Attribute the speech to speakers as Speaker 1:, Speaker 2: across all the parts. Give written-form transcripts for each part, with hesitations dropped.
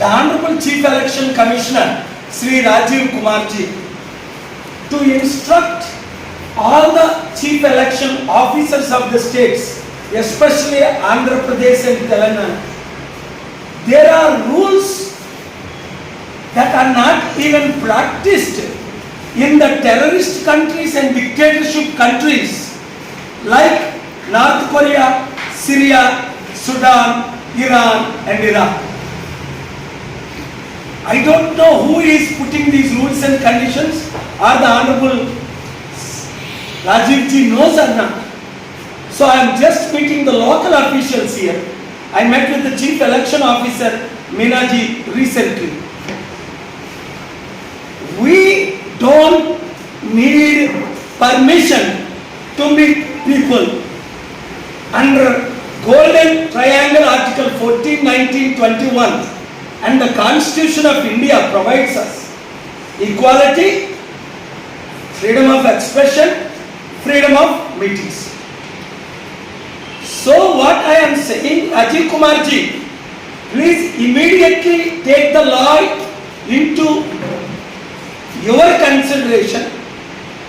Speaker 1: the Honorable Chief Election Commissioner Sri Rajiv Kumar ji to instruct all the chief election officers of the states, especially Andhra Pradesh and Telangana. There are rules that are not even practiced in the terrorist countries and dictatorship countries like North Korea, Syria, Sudan, Iran and Iraq. I don't know who is putting these rules and conditions, or the Honorable Rajiv ji knows or not. So I am just meeting the local officials here. I met with the Chief Election Officer Meena ji recently. We don't need permission to meet people under Golden Triangle Article 14, 19, 21 and the Constitution of India provides us equality, freedom of expression, freedom of meetings. So what I am saying, Rajiv Kumar ji, please immediately take the law into your consideration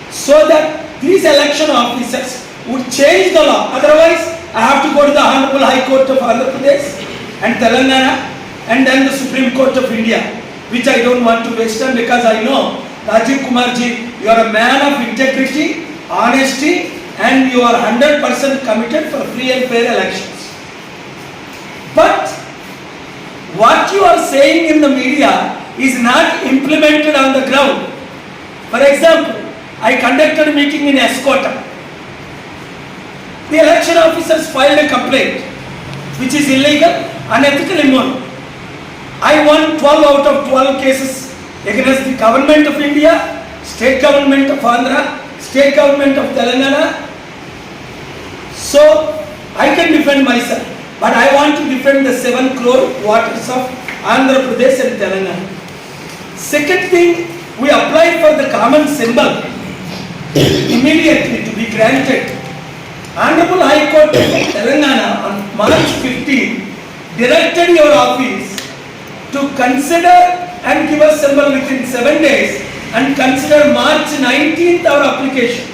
Speaker 1: so that these election officers would change the law. Otherwise, I have to go to the Honorable High Court of Andhra Pradesh and Telangana and then the Supreme Court of India, which I don't want to waste time because I know, Rajiv Kumar ji, you are a man of integrity, honesty and you are 100% committed for free and fair elections. But what you are saying in the media is not implemented on the ground. For example, I conducted a meeting in Escota. The election officers filed a complaint which is illegal, unethical, immoral. I won 12 out of 12 cases against the government of India, state government of Andhra, state government of Telangana. So I can defend myself, but I want to defend the 7 crore voters of Andhra Pradesh and Telangana. Second thing, we applied for the common symbol immediately to be granted. Honorable High Court of Telangana on March 15 directed your office to consider and give us symbol within 7 days and consider March 19th our application.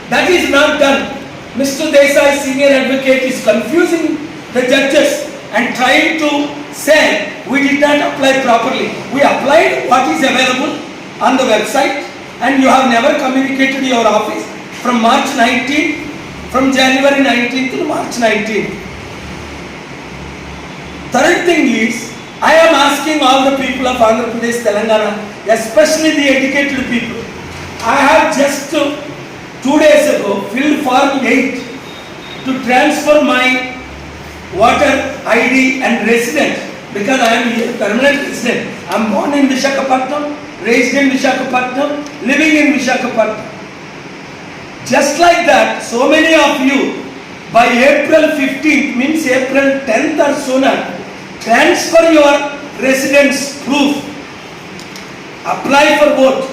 Speaker 1: That is not done. Mr. Desai, senior advocate, is confusing the judges and trying to say we did not apply properly. We applied what is available on the website and you have never communicated your office from March 19th, from January 19th to March 19th. Third thing is, I am asking all the people of Andhra Pradesh, Telangana, especially the educated people. I have just 2 days ago filled Form 8 to transfer my voter ID and resident because I am here permanent resident. I am born in Visakhapatnam, raised in Visakhapatnam, living in Visakhapatnam. Just like that, so many of you by April 15th, means April 10th or sooner, transfer your residence proof, apply for vote,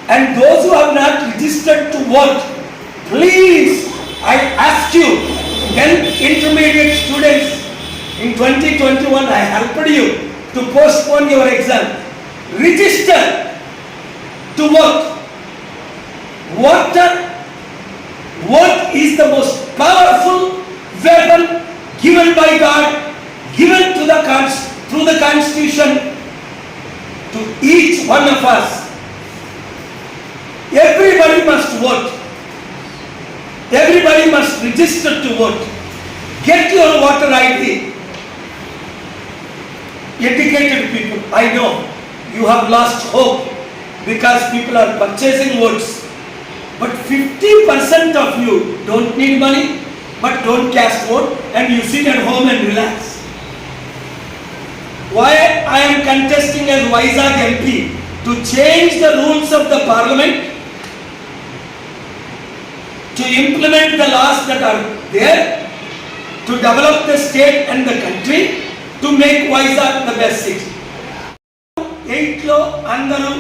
Speaker 1: and those who have not registered to vote, please, I ask you, 10th intermediate students in 2021, I helped you to postpone your exam. Register to vote. Vote is the most powerful weapon given by God, given to through the Constitution to each one of us. Everybody must vote. Everybody must register to vote. Get your voter ID. Educated people, I know you have lost hope because people are purchasing votes. But 50% of you don't need money, but don't cast vote and you sit at home and relax. Why I am contesting as Vizag MP to change the rules of the parliament, to implement the laws that are there, to develop the state and the country, to make Vizag the best city. 8 లో అందరూ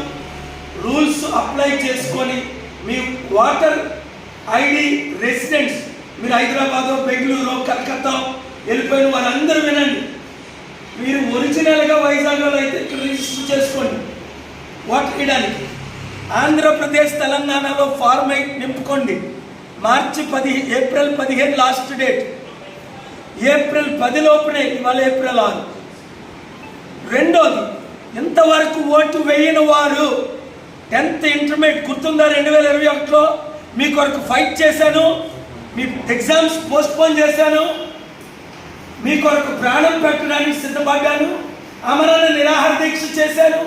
Speaker 1: rules apply చేసుకొని మీ voter ID residents, మీరు హైదరాబాద్, బెంగళూరు, కలకత్తా వెళ్ళిపోయిన వారందరూ వినండి. మీరు ఒరిజినల్గా వైజాగ్లో అయితే రాయడానికి. ఆంధ్రప్రదేశ్ తెలంగాణలో ఫార్మ్ 8 నింపుకోండి. April 15 last date. ఏప్రిల్ 10 లోపునే, ఇవాళ ఏప్రిల్ 6. రెండోది, ఇంతవరకు ఓటు వేయని వారు 10th ఇంటర్మీడియట్ గుర్తుందా? 2021లో మీ కొరకు ఫైట్ చేశాను, మీ ఎగ్జామ్స్ పోస్ట్పోన్ చేశాను, మీ కొరకు ప్రాణం పెట్టడానికి సిద్ధపడ్డాను, అమరణ నిరాహార దీక్ష చేశాను.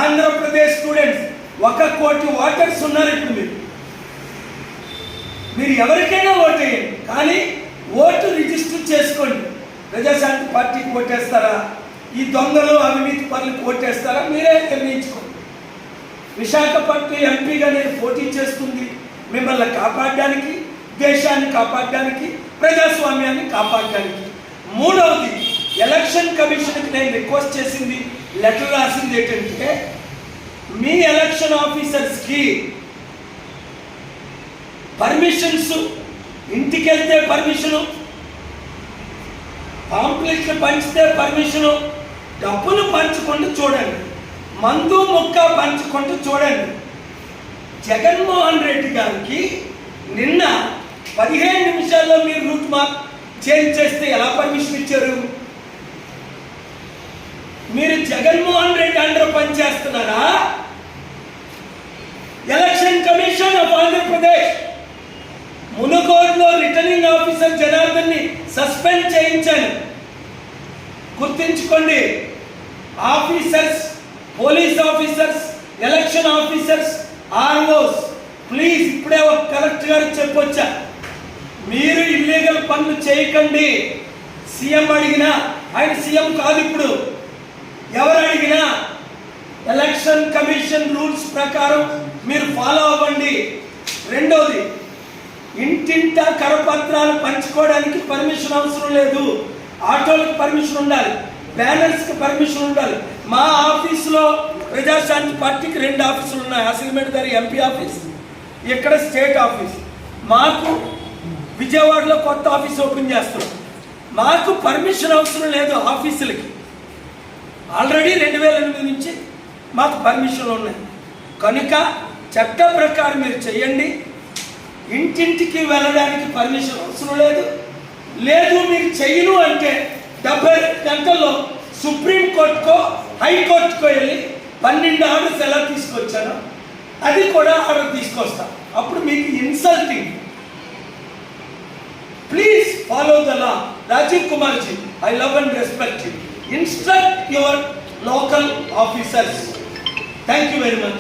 Speaker 1: ఆంధ్రప్రదేశ్ స్టూడెంట్స్ 1 కోటి ఓటర్స్ ఉన్నారు. ఇప్పుడు మీరు ఎవరికైనా ఓటేయండి, కానీ ఓటు రిజిస్టర్ చేసుకోండి. ప్రజాశాంతి పార్టీకి ఓటేస్తారా, ఈ దొంగలు అవినీతి పనులకు ఓటేస్తారా, మీరే నిర్ణయించుకోండి. విశాఖపట్నం ఎంపీగా నేను పోటీ చేస్తుంది మిమ్మల్ని కాపాడడానికి, దేశాన్ని కాపాడడానికి, ప్రజాస్వామ్యాన్ని కాపాడడానికి. మూడవది, ఎలక్షన్ కమిషన్కి నేను రిక్వెస్ట్ చేసింది, లెటర్ రాసింది ఏంటంటే, మీ ఎలక్షన్ ఆఫీసర్స్కి పర్మిషన్స్, ఇంటికి వెళ్తే పర్మిషను, పాంప్లెట్లు పంచితే పర్మిషను, డబ్బులు పంచుకుంటూ చూడండి, మందు ముక్క పంచుకుంటూ చూడండి. జగన్మోహన్ రెడ్డి గారికి నిన్న 15 నిమిషాల్లో మీరు రూట్ మార్క్ చేంజ్ చేస్తే ఎలా పర్మిషన్ ఇచ్చారు? మీరు జగన్మోహన్ రెడ్డి అండర్ పనిచేస్తున్నారా? ఎలక్షన్ కమిషన్ ఆఫ్ ఆంధ్రప్రదేశ్ మునుగోడులో రిటర్నింగ్ ఆఫీసర్ జనార్దన్ని సస్పెండ్ చేయించాను. గుర్తించుకోండి. Officers, police officers, election officers, ROs, please ఇప్పుడే ఒక కలెక్టర్ గారికి చెప్పొచ్చా, మీరు ఇల్లీగల్ పనులు చేయకండి. సీఎం అడిగినా, ఆయన సీఎం కాదు ఇప్పుడు, ఎవరు అడిగినా ఎలక్షన్ కమిషన్ రూల్స్ ప్రకారం మీరు ఫాలో అవ్వండి. రెండోది, ఇంటింటా కరపత్రాలు పంచుకోవడానికి పర్మిషన్ అవసరం లేదు. ఆటోలకు పర్మిషన్ ఉండాలి, బ్యానర్స్కి పర్మిషన్ ఉండాలి. మా ఆఫీసులో ప్రజాశాంతి పార్టీకి 2 ఆఫీసులు ఉన్నాయి. అసిల్మెంట్ గారి ఎంపీ ఆఫీస్, ఇక్కడ స్టేట్ ఆఫీస్. మాకు విజయవాడలో కొత్త ఆఫీస్ ఓపెన్ చేస్తున్నాం. మాకు పర్మిషన్ అవసరం లేదు ఆఫీసులకి. ఆల్రెడీ 2008 నుంచి మాకు పర్మిషన్లు ఉన్నాయి. కనుక చట్ట ప్రకారం మీరు చేయండి. ఇంటింటికి వెళ్ళడానికి పర్మిషన్ అవసరం లేదు. లేదు మీరు చెయ్యను అంటే 72 గంటల్లో సుప్రీంకోర్టుకో హైకోర్టుకో వెళ్ళి 12 ఆర్డర్స్ ఎలా తీసుకొచ్చానో అది కూడా ఆర్డర్ తీసుకొస్తాం. అప్పుడు మీకు insulting. Please follow the law. Rajiv Kumar ji, I love and respect you. Instruct your local officers. Thank you very much.